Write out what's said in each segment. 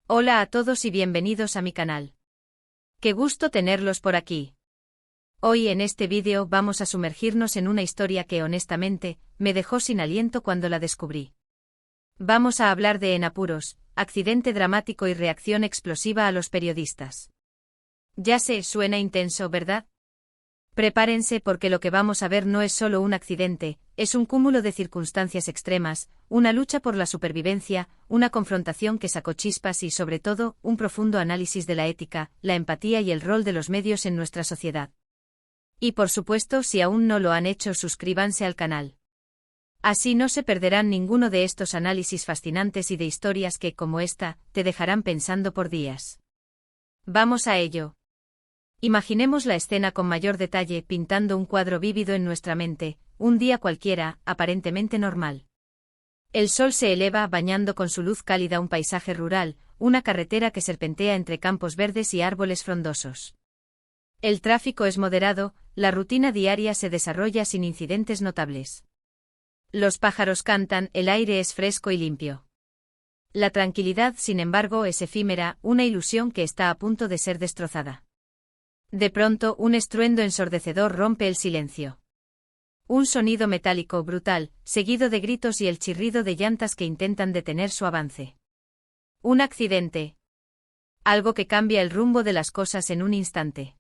Hola a todos y bienvenidos a mi canal. Qué gusto tenerlos por aquí. Hoy en este vídeo vamos a sumergirnos en una historia que honestamente, me dejó sin aliento cuando la descubrí. Vamos a hablar de En apuros, accidente dramático y reacción explosiva a los periodistas. Ya sé, suena intenso, ¿verdad? Prepárense porque lo que vamos a ver no es solo un accidente, es un cúmulo de circunstancias extremas, una lucha por la supervivencia, una confrontación que sacó chispas y sobre todo, un profundo análisis de la ética, la empatía y el rol de los medios en nuestra sociedad. Y por supuesto, si aún no lo han hecho, suscríbanse al canal. Así no se perderán ninguno de estos análisis fascinantes y de historias que, como esta, te dejarán pensando por días. Vamos a ello. Imaginemos la escena con mayor detalle, pintando un cuadro vívido en nuestra mente, un día cualquiera, aparentemente normal. El sol se eleva bañando con su luz cálida un paisaje rural, una carretera que serpentea entre campos verdes y árboles frondosos. El tráfico es moderado, la rutina diaria se desarrolla sin incidentes notables. Los pájaros cantan, el aire es fresco y limpio. La tranquilidad, sin embargo, es efímera, una ilusión que está a punto de ser destrozada. De pronto, un estruendo ensordecedor rompe el silencio. Un sonido metálico brutal, seguido de gritos y el chirrido de llantas que intentan detener su avance. Un accidente. Algo que cambia el rumbo de las cosas en un instante.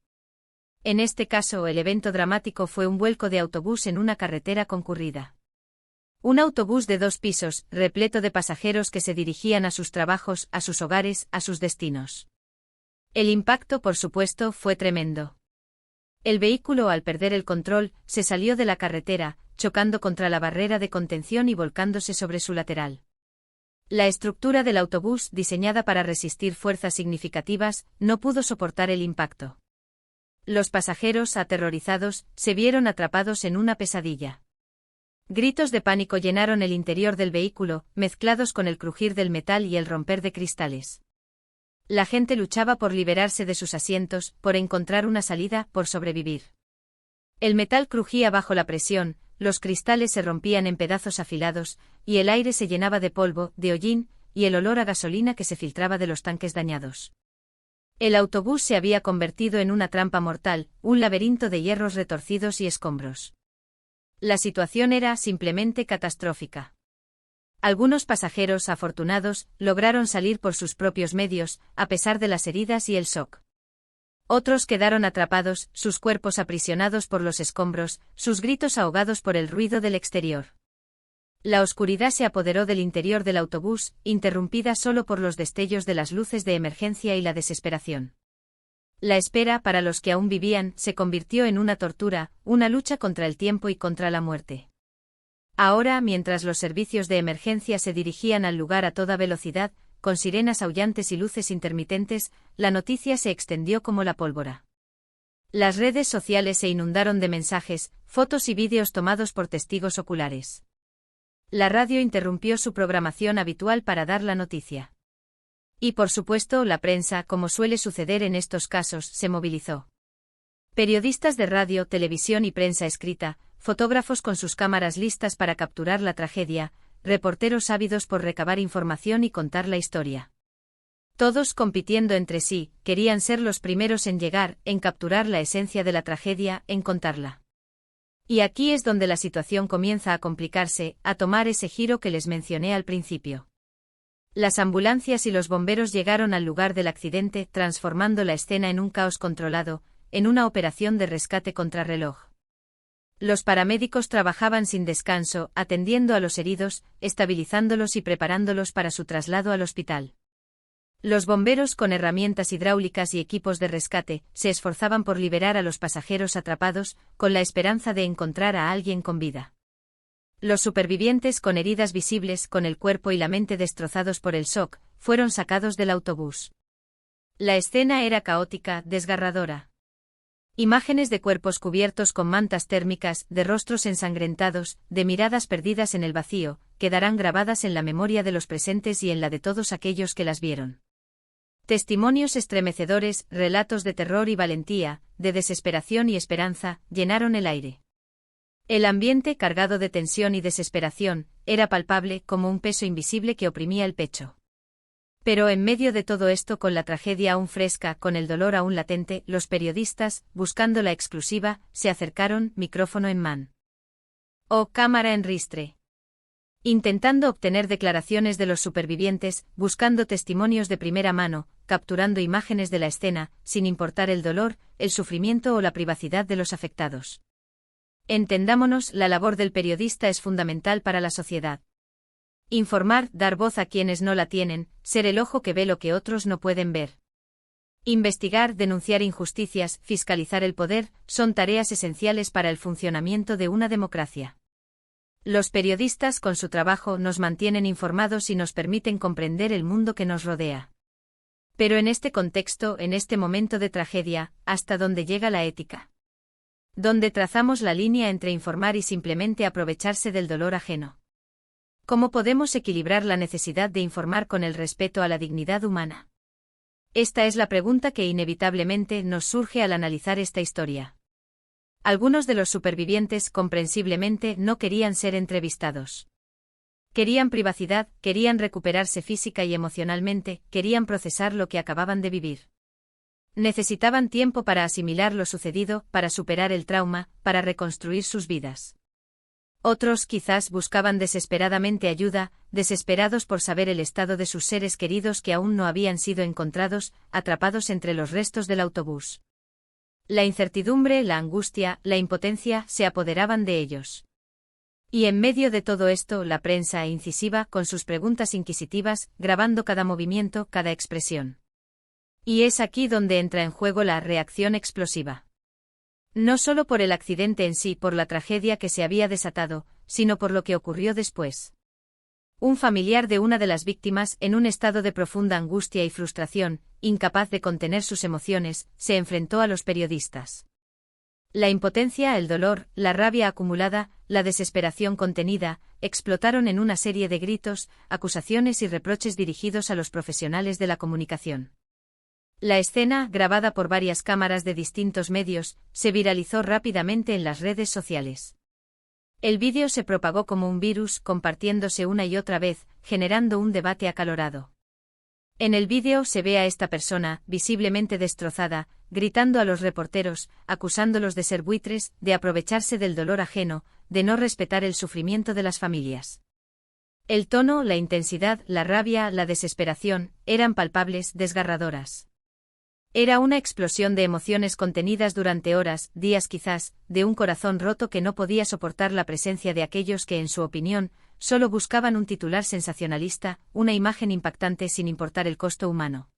En este caso, el evento dramático fue un vuelco de autobús en una carretera concurrida. Un autobús de 2 pisos, repleto de pasajeros que se dirigían a sus trabajos, a sus hogares, a sus destinos. El impacto, por supuesto, fue tremendo. El vehículo, al perder el control, se salió de la carretera, chocando contra la barrera de contención y volcándose sobre su lateral. La estructura del autobús, diseñada para resistir fuerzas significativas, no pudo soportar el impacto. Los pasajeros, aterrorizados, se vieron atrapados en una pesadilla. Gritos de pánico llenaron el interior del vehículo, mezclados con el crujir del metal y el romper de cristales. La gente luchaba por liberarse de sus asientos, por encontrar una salida, por sobrevivir. El metal crujía bajo la presión, los cristales se rompían en pedazos afilados, y el aire se llenaba de polvo, de hollín, y el olor a gasolina que se filtraba de los tanques dañados. El autobús se había convertido en una trampa mortal, un laberinto de hierros retorcidos y escombros. La situación era simplemente catastrófica. Algunos pasajeros afortunados lograron salir por sus propios medios, a pesar de las heridas y el shock. Otros quedaron atrapados, sus cuerpos aprisionados por los escombros, sus gritos ahogados por el ruido del exterior. La oscuridad se apoderó del interior del autobús, interrumpida solo por los destellos de las luces de emergencia y la desesperación. La espera, para los que aún vivían, se convirtió en una tortura, una lucha contra el tiempo y contra la muerte. Ahora, mientras los servicios de emergencia se dirigían al lugar a toda velocidad, con sirenas aullantes y luces intermitentes, la noticia se extendió como la pólvora. Las redes sociales se inundaron de mensajes, fotos y vídeos tomados por testigos oculares. La radio interrumpió su programación habitual para dar la noticia. Y por supuesto, la prensa, como suele suceder en estos casos, se movilizó. Periodistas de radio, televisión y prensa escrita, fotógrafos con sus cámaras listas para capturar la tragedia, reporteros ávidos por recabar información y contar la historia. Todos compitiendo entre sí, querían ser los primeros en llegar, en capturar la esencia de la tragedia, en contarla. Y aquí es donde la situación comienza a complicarse, a tomar ese giro que les mencioné al principio. Las ambulancias y los bomberos llegaron al lugar del accidente, transformando la escena en un caos controlado, en una operación de rescate contrarreloj. Los paramédicos trabajaban sin descanso, atendiendo a los heridos, estabilizándolos y preparándolos para su traslado al hospital. Los bomberos, con herramientas hidráulicas y equipos de rescate, se esforzaban por liberar a los pasajeros atrapados, con la esperanza de encontrar a alguien con vida. Los supervivientes, con heridas visibles, con el cuerpo y la mente destrozados por el shock, fueron sacados del autobús. La escena era caótica, desgarradora. Imágenes de cuerpos cubiertos con mantas térmicas, de rostros ensangrentados, de miradas perdidas en el vacío, quedarán grabadas en la memoria de los presentes y en la de todos aquellos que las vieron. Testimonios estremecedores, relatos de terror y valentía, de desesperación y esperanza, llenaron el aire. El ambiente, cargado de tensión y desesperación, era palpable como un peso invisible que oprimía el pecho. Pero en medio de todo esto, con la tragedia aún fresca, con el dolor aún latente, los periodistas, buscando la exclusiva, se acercaron, micrófono en mano. O cámara en ristre. Intentando obtener declaraciones de los supervivientes, buscando testimonios de primera mano, capturando imágenes de la escena, sin importar el dolor, el sufrimiento o la privacidad de los afectados. Entendámonos, la labor del periodista es fundamental para la sociedad. Informar, dar voz a quienes no la tienen, ser el ojo que ve lo que otros no pueden ver. Investigar, denunciar injusticias, fiscalizar el poder, son tareas esenciales para el funcionamiento de una democracia. Los periodistas con su trabajo nos mantienen informados y nos permiten comprender el mundo que nos rodea. Pero en este contexto, en este momento de tragedia, ¿hasta dónde llega la ética? ¿Dónde trazamos la línea entre informar y simplemente aprovecharse del dolor ajeno? ¿Cómo podemos equilibrar la necesidad de informar con el respeto a la dignidad humana? Esta es la pregunta que inevitablemente nos surge al analizar esta historia. Algunos de los supervivientes comprensiblemente no querían ser entrevistados. Querían privacidad, querían recuperarse física y emocionalmente, querían procesar lo que acababan de vivir. Necesitaban tiempo para asimilar lo sucedido, para superar el trauma, para reconstruir sus vidas. Otros quizás buscaban desesperadamente ayuda, desesperados por saber el estado de sus seres queridos que aún no habían sido encontrados, atrapados entre los restos del autobús. La incertidumbre, la angustia, la impotencia se apoderaban de ellos. Y en medio de todo esto, la prensa incisiva, con sus preguntas inquisitivas, grabando cada movimiento, cada expresión. Y es aquí donde entra en juego la reacción explosiva. No solo por el accidente en sí, por la tragedia que se había desatado, sino por lo que ocurrió después. Un familiar de una de las víctimas, en un estado de profunda angustia y frustración, incapaz de contener sus emociones, se enfrentó a los periodistas. La impotencia, el dolor, la rabia acumulada, la desesperación contenida, explotaron en una serie de gritos, acusaciones y reproches dirigidos a los profesionales de la comunicación. La escena, grabada por varias cámaras de distintos medios, se viralizó rápidamente en las redes sociales. El vídeo se propagó como un virus, compartiéndose una y otra vez, generando un debate acalorado. En el vídeo se ve a esta persona, visiblemente destrozada, gritando a los reporteros, acusándolos de ser buitres, de aprovecharse del dolor ajeno, de no respetar el sufrimiento de las familias. El tono, la intensidad, la rabia, la desesperación, eran palpables, desgarradoras. Era una explosión de emociones contenidas durante horas, días quizás, de un corazón roto que no podía soportar la presencia de aquellos que, en su opinión, solo buscaban un titular sensacionalista, una imagen impactante sin importar el costo humano.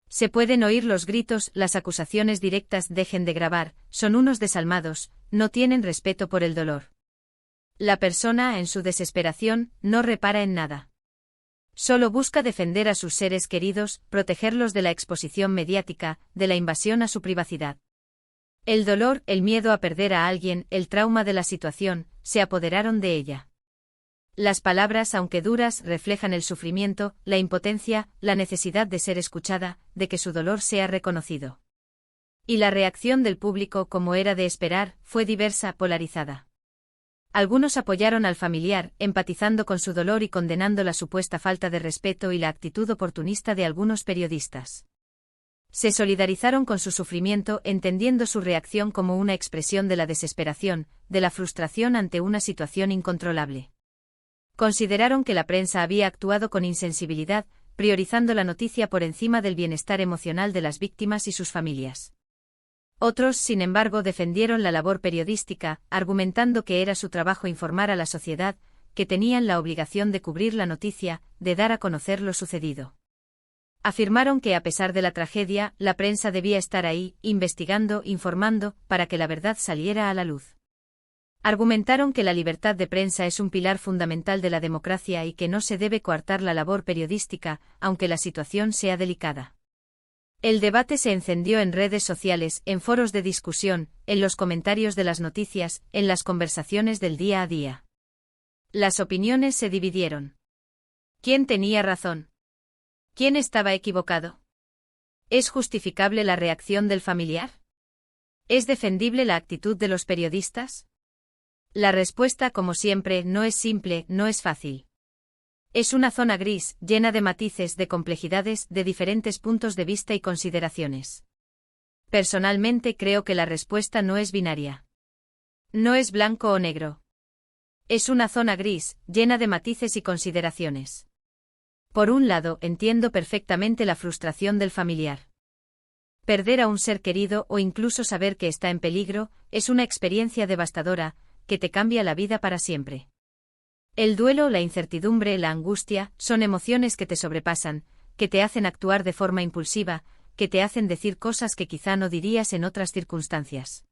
Se pueden oír los gritos, las acusaciones directas: dejen de grabar, son unos desalmados, no tienen respeto por el dolor. La persona, en su desesperación, no repara en nada. Solo busca defender a sus seres queridos, protegerlos de la exposición mediática, de la invasión a su privacidad. El dolor, el miedo a perder a alguien, el trauma de la situación, se apoderaron de ella. Las palabras, aunque duras, reflejan el sufrimiento, la impotencia, la necesidad de ser escuchada, de que su dolor sea reconocido. Y la reacción del público, como era de esperar, fue diversa, polarizada. Algunos apoyaron al familiar, empatizando con su dolor y condenando la supuesta falta de respeto y la actitud oportunista de algunos periodistas. Se solidarizaron con su sufrimiento, entendiendo su reacción como una expresión de la desesperación, de la frustración ante una situación incontrolable. Consideraron que la prensa había actuado con insensibilidad, priorizando la noticia por encima del bienestar emocional de las víctimas y sus familias. Otros, sin embargo, defendieron la labor periodística, argumentando que era su trabajo informar a la sociedad, que tenían la obligación de cubrir la noticia, de dar a conocer lo sucedido. Afirmaron que a pesar de la tragedia, la prensa debía estar ahí, investigando, informando, para que la verdad saliera a la luz. Argumentaron que la libertad de prensa es un pilar fundamental de la democracia y que no se debe coartar la labor periodística, aunque la situación sea delicada. El debate se encendió en redes sociales, en foros de discusión, en los comentarios de las noticias, en las conversaciones del día a día. Las opiniones se dividieron. ¿Quién tenía razón? ¿Quién estaba equivocado? ¿Es justificable la reacción del familiar? ¿Es defendible la actitud de los periodistas? La respuesta, como siempre, no es simple, no es fácil. Es una zona gris, llena de matices, de complejidades, de diferentes puntos de vista y consideraciones. Personalmente creo que la respuesta no es binaria. No es blanco o negro. Es una zona gris, llena de matices y consideraciones. Por un lado, entiendo perfectamente la frustración del familiar. Perder a un ser querido o incluso saber que está en peligro es una experiencia devastadora, que te cambia la vida para siempre. El duelo, la incertidumbre, la angustia, son emociones que te sobrepasan, que te hacen actuar de forma impulsiva, que te hacen decir cosas que quizá no dirías en otras circunstancias.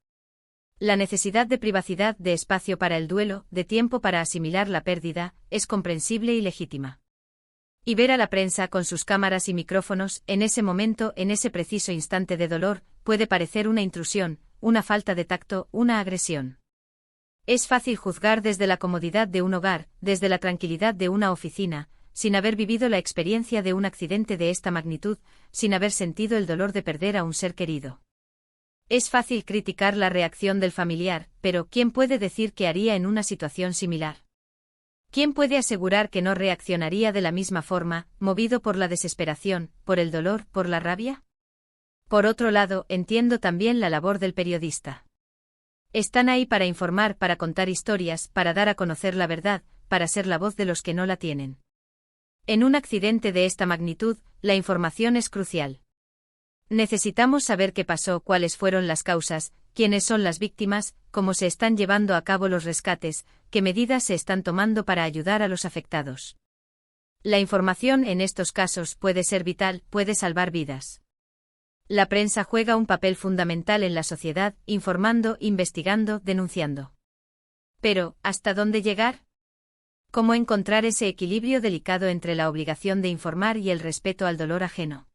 La necesidad de privacidad, de espacio para el duelo, de tiempo para asimilar la pérdida, es comprensible y legítima. Y ver a la prensa con sus cámaras y micrófonos, en ese momento, en ese preciso instante de dolor, puede parecer una intrusión, una falta de tacto, una agresión. Es fácil juzgar desde la comodidad de un hogar, desde la tranquilidad de una oficina, sin haber vivido la experiencia de un accidente de esta magnitud, sin haber sentido el dolor de perder a un ser querido. Es fácil criticar la reacción del familiar, pero ¿quién puede decir qué haría en una situación similar? ¿Quién puede asegurar que no reaccionaría de la misma forma, movido por la desesperación, por el dolor, por la rabia? Por otro lado, entiendo también la labor del periodista. Están ahí para informar, para contar historias, para dar a conocer la verdad, para ser la voz de los que no la tienen. En un accidente de esta magnitud, la información es crucial. Necesitamos saber qué pasó, cuáles fueron las causas, quiénes son las víctimas, cómo se están llevando a cabo los rescates, qué medidas se están tomando para ayudar a los afectados. La información en estos casos puede ser vital, puede salvar vidas. La prensa juega un papel fundamental en la sociedad, informando, investigando, denunciando. Pero, ¿hasta dónde llegar? ¿Cómo encontrar ese equilibrio delicado entre la obligación de informar y el respeto al dolor ajeno?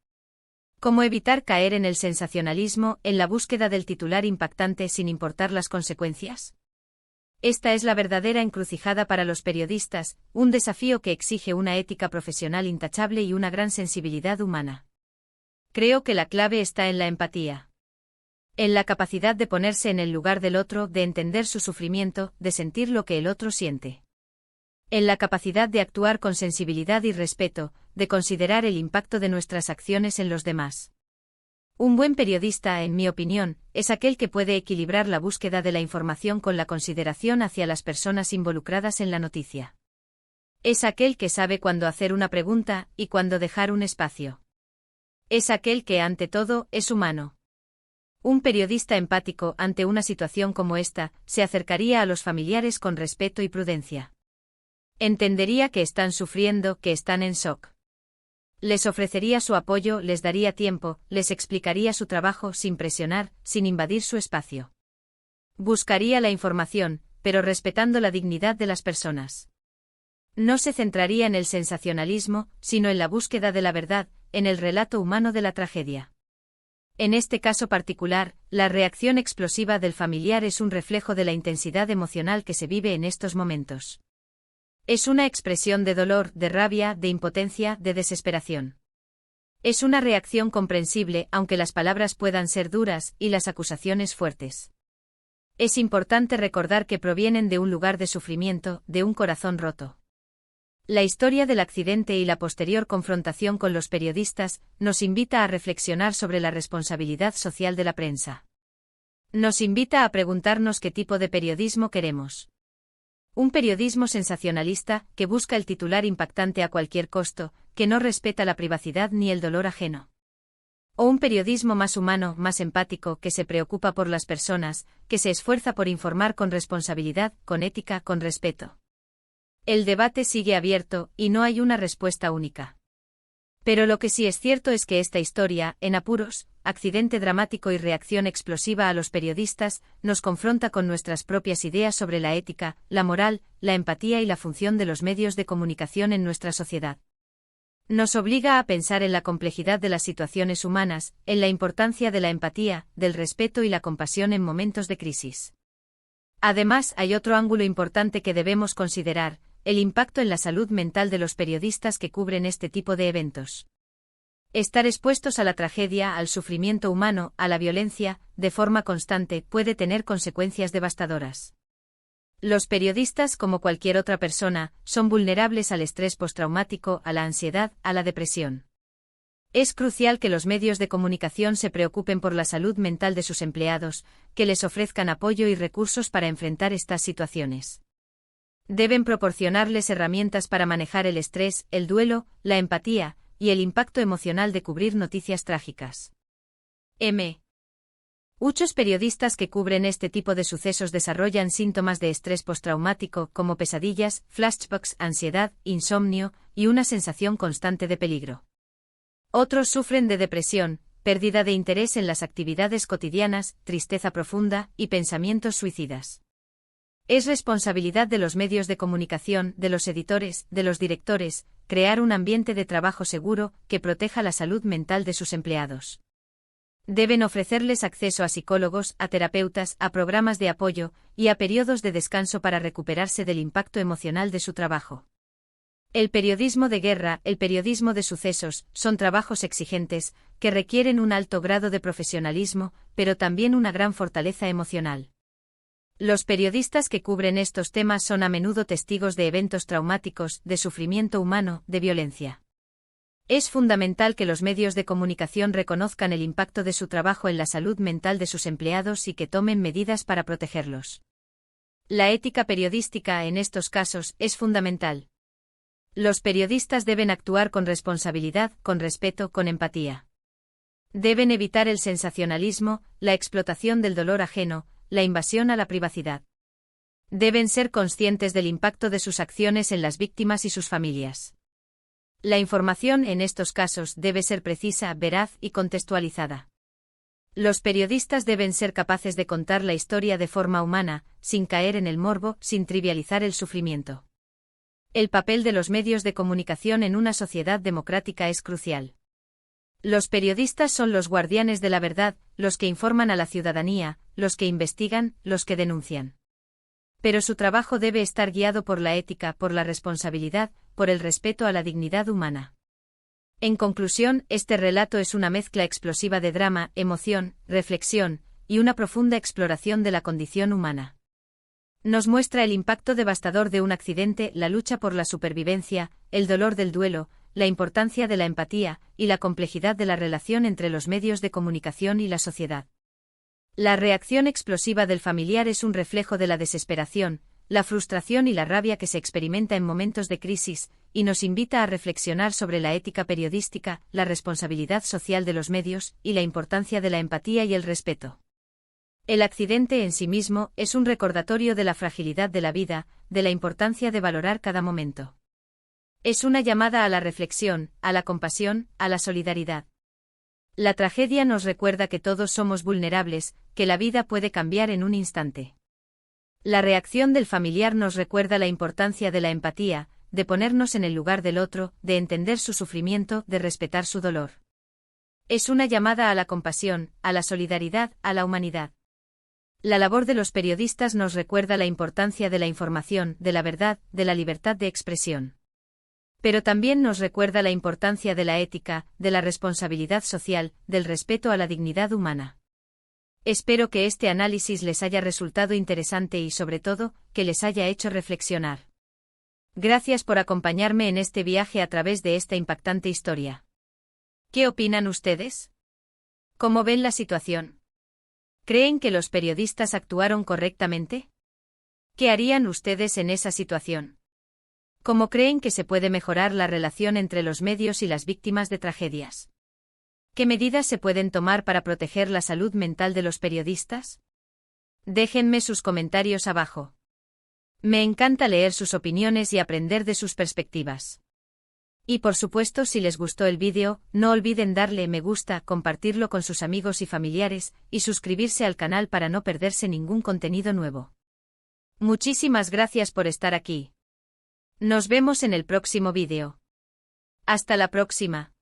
¿Cómo evitar caer en el sensacionalismo, en la búsqueda del titular impactante sin importar las consecuencias? Esta es la verdadera encrucijada para los periodistas, un desafío que exige una ética profesional intachable y una gran sensibilidad humana. Creo que la clave está en la empatía. En la capacidad de ponerse en el lugar del otro, de entender su sufrimiento, de sentir lo que el otro siente. En la capacidad de actuar con sensibilidad y respeto, de considerar el impacto de nuestras acciones en los demás. Un buen periodista, en mi opinión, es aquel que puede equilibrar la búsqueda de la información con la consideración hacia las personas involucradas en la noticia. Es aquel que sabe cuándo hacer una pregunta y cuándo dejar un espacio. Es aquel que, ante todo, es humano. Un periodista empático, ante una situación como esta, se acercaría a los familiares con respeto y prudencia. Entendería que están sufriendo, que están en shock. Les ofrecería su apoyo, les daría tiempo, les explicaría su trabajo sin presionar, sin invadir su espacio. Buscaría la información, pero respetando la dignidad de las personas. No se centraría en el sensacionalismo, sino en la búsqueda de la verdad, en el relato humano de la tragedia. En este caso particular, la reacción explosiva del familiar es un reflejo de la intensidad emocional que se vive en estos momentos. Es una expresión de dolor, de rabia, de impotencia, de desesperación. Es una reacción comprensible, aunque las palabras puedan ser duras y las acusaciones fuertes. Es importante recordar que provienen de un lugar de sufrimiento, de un corazón roto. La historia del accidente y la posterior confrontación con los periodistas nos invita a reflexionar sobre la responsabilidad social de la prensa. Nos invita a preguntarnos qué tipo de periodismo queremos. Un periodismo sensacionalista, que busca el titular impactante a cualquier costo, que no respeta la privacidad ni el dolor ajeno. O un periodismo más humano, más empático, que se preocupa por las personas, que se esfuerza por informar con responsabilidad, con ética, con respeto. El debate sigue abierto, y no hay una respuesta única. Pero lo que sí es cierto es que esta historia, en apuros, accidente dramático y reacción explosiva a los periodistas, nos confronta con nuestras propias ideas sobre la ética, la moral, la empatía y la función de los medios de comunicación en nuestra sociedad. Nos obliga a pensar en la complejidad de las situaciones humanas, en la importancia de la empatía, del respeto y la compasión en momentos de crisis. Además, hay otro ángulo importante que debemos considerar: el impacto en la salud mental de los periodistas que cubren este tipo de eventos. Estar expuestos a la tragedia, al sufrimiento humano, a la violencia, de forma constante, puede tener consecuencias devastadoras. Los periodistas, como cualquier otra persona, son vulnerables al estrés postraumático, a la ansiedad, a la depresión. Es crucial que los medios de comunicación se preocupen por la salud mental de sus empleados, que les ofrezcan apoyo y recursos para enfrentar estas situaciones. Deben proporcionarles herramientas para manejar el estrés, el duelo, la empatía y el impacto emocional de cubrir noticias trágicas. Muchos periodistas que cubren este tipo de sucesos desarrollan síntomas de estrés postraumático como pesadillas, flashbacks, ansiedad, insomnio y una sensación constante de peligro. Otros sufren de depresión, pérdida de interés en las actividades cotidianas, tristeza profunda y pensamientos suicidas. Es responsabilidad de los medios de comunicación, de los editores, de los directores, crear un ambiente de trabajo seguro que proteja la salud mental de sus empleados. Deben ofrecerles acceso a psicólogos, a terapeutas, a programas de apoyo y a periodos de descanso para recuperarse del impacto emocional de su trabajo. El periodismo de guerra, el periodismo de sucesos, son trabajos exigentes, que requieren un alto grado de profesionalismo, pero también una gran fortaleza emocional. Los periodistas que cubren estos temas son a menudo testigos de eventos traumáticos, de sufrimiento humano, de violencia. Es fundamental que los medios de comunicación reconozcan el impacto de su trabajo en la salud mental de sus empleados y que tomen medidas para protegerlos. La ética periodística en estos casos es fundamental. Los periodistas deben actuar con responsabilidad, con respeto, con empatía. Deben evitar el sensacionalismo, la explotación del dolor ajeno, la invasión a la privacidad. Deben ser conscientes del impacto de sus acciones en las víctimas y sus familias. La información en estos casos debe ser precisa, veraz y contextualizada. Los periodistas deben ser capaces de contar la historia de forma humana, sin caer en el morbo, sin trivializar el sufrimiento. El papel de los medios de comunicación en una sociedad democrática es crucial. Los periodistas son los guardianes de la verdad, los que informan a la ciudadanía, los que investigan, los que denuncian. Pero su trabajo debe estar guiado por la ética, por la responsabilidad, por el respeto a la dignidad humana. En conclusión, este relato es una mezcla explosiva de drama, emoción, reflexión y una profunda exploración de la condición humana. Nos muestra el impacto devastador de un accidente, la lucha por la supervivencia, el dolor del duelo, la importancia de la empatía y la complejidad de la relación entre los medios de comunicación y la sociedad. La reacción explosiva del familiar es un reflejo de la desesperación, la frustración y la rabia que se experimenta en momentos de crisis, y nos invita a reflexionar sobre la ética periodística, la responsabilidad social de los medios y la importancia de la empatía y el respeto. El accidente en sí mismo es un recordatorio de la fragilidad de la vida, de la importancia de valorar cada momento. Es una llamada a la reflexión, a la compasión, a la solidaridad. La tragedia nos recuerda que todos somos vulnerables, que la vida puede cambiar en un instante. La reacción del familiar nos recuerda la importancia de la empatía, de ponernos en el lugar del otro, de entender su sufrimiento, de respetar su dolor. Es una llamada a la compasión, a la solidaridad, a la humanidad. La labor de los periodistas nos recuerda la importancia de la información, de la verdad, de la libertad de expresión. Pero también nos recuerda la importancia de la ética, de la responsabilidad social, del respeto a la dignidad humana. Espero que este análisis les haya resultado interesante y sobre todo, que les haya hecho reflexionar. Gracias por acompañarme en este viaje a través de esta impactante historia. ¿Qué opinan ustedes? ¿Cómo ven la situación? ¿Creen que los periodistas actuaron correctamente? ¿Qué harían ustedes en esa situación? ¿Cómo creen que se puede mejorar la relación entre los medios y las víctimas de tragedias? ¿Qué medidas se pueden tomar para proteger la salud mental de los periodistas? Déjenme sus comentarios abajo. Me encanta leer sus opiniones y aprender de sus perspectivas. Y por supuesto, si les gustó el vídeo, no olviden darle me gusta, compartirlo con sus amigos y familiares, y suscribirse al canal para no perderse ningún contenido nuevo. Muchísimas gracias por estar aquí. Nos vemos en el próximo vídeo. Hasta la próxima.